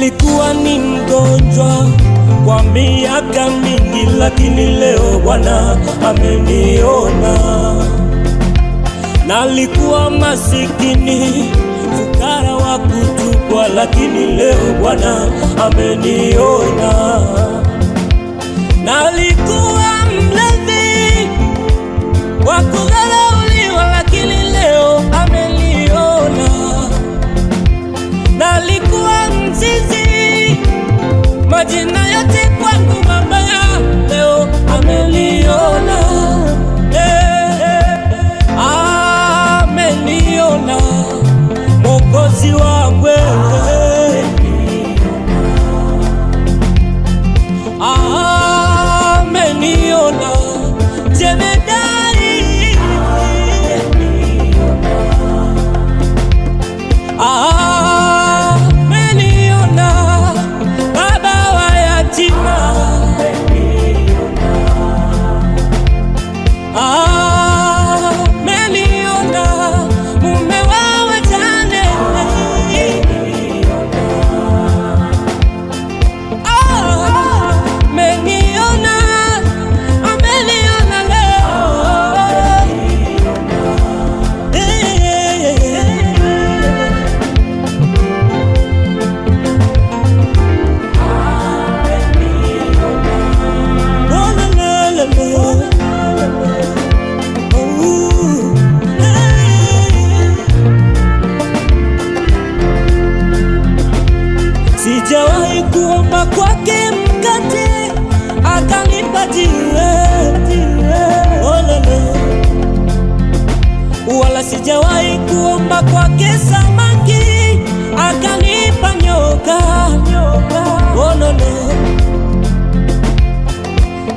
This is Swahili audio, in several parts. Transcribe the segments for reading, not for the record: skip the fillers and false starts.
Nilikuwa ni mgonjwa kwa miaka mingi, lakini leo Bwana ameniona. Nalikuwa masikini, fukara wa kutupwa, lakini leo Bwana ameniona. Nalikuwa mlevi wa kudharauliwa, lakini leo ameniona. Nalikuwa mzizi, majina yote kwangu mabaya, leo ameniona. Ameniona Mwokozi wangu, ameniona jemedari, ameniona baba wa yatima, ameniona mume wa wajane, ameniona leo. Sijawahi kuomba kwake mkate akanipa jiwe, wala sijawahi kuomba kwake samaki akanipa nyoka.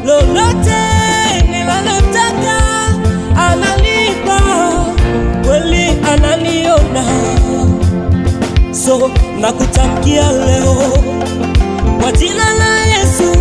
Lolote nilalotaka ananipa, kweli ananiona. So nakutamkia leo kwa jina la Yesu,